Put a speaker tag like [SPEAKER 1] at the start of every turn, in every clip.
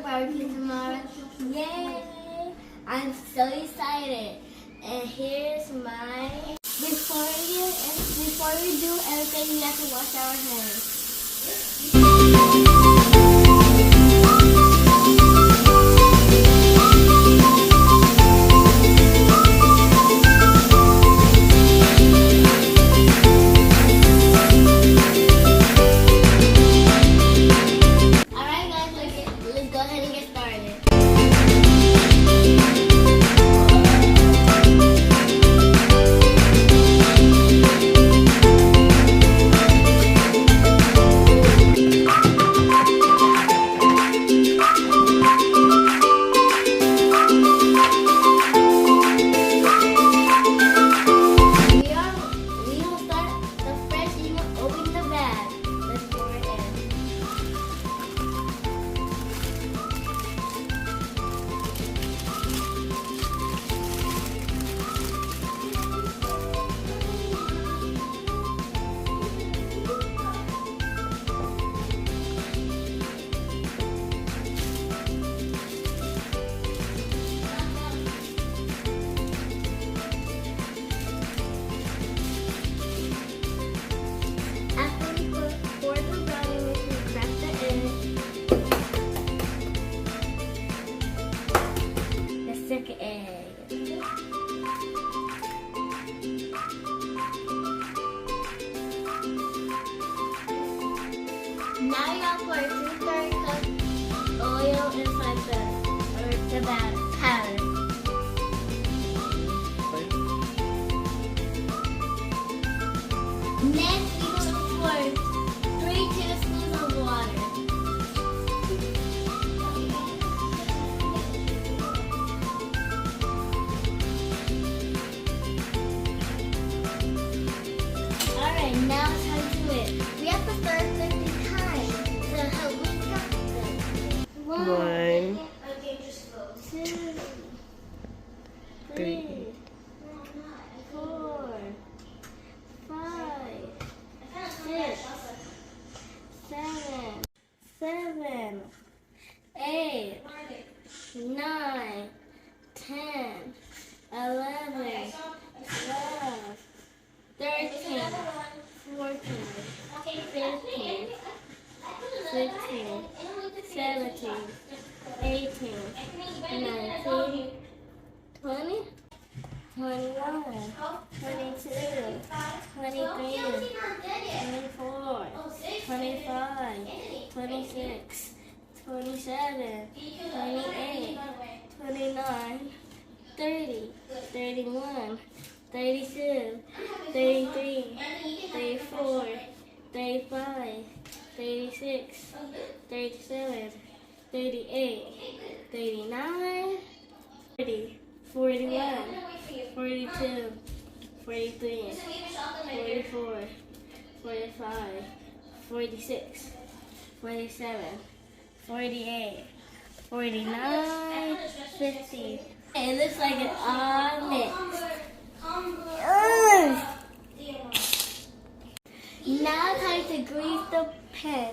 [SPEAKER 1] barbecue tomorrow. Yay! I'm so excited. And here's my... Before we do everything, we have to wash our hands. Second egg. Now you gotta pour 2/3 cup oil inside the powder. Next, we're gonna pour 3 tablespoons of water. Now it's time to do it. We have to start 50 times to help me count them. 1. Okay, just go. 2, 3, 4, 5, 6, 7, 8, 9, 10, 11, 12, 13, 14, 15, 16, 17, 18, 19, 20, 21, 22, 23, 24, 25, 26, 27, 28, 29, 30, 31, 32, 33, 34, 35, 36, 37, 38, 39, 40, 41, 42, 43, 44, 45, 46, 47, 48, 49, 50. It looks like it's all mixed. Now time to grease the pan.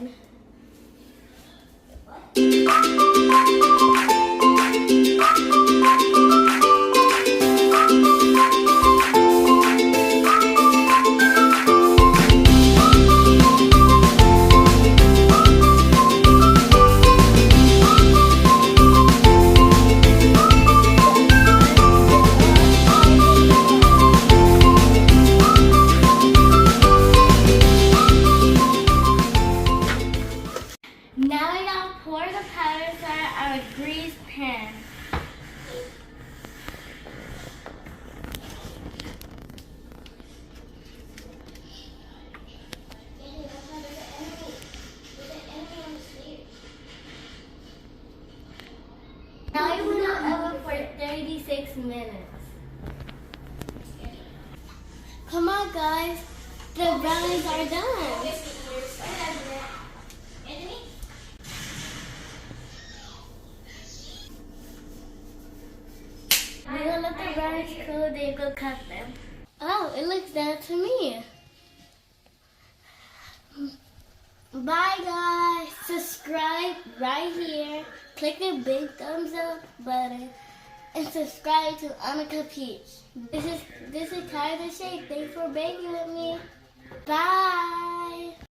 [SPEAKER 1] Now we gotta pour the powder inside our greased pan. Now you put it in the oven for 36 minutes. Come on guys, the brownies are done. We're gonna let the brownies cool, then go cut them. Oh, it looks done to me. Bye guys. Subscribe right here. click the big thumbs up button and subscribe to Annika Peach. This is Kairha Shake. Thanks for baking with me. Bye.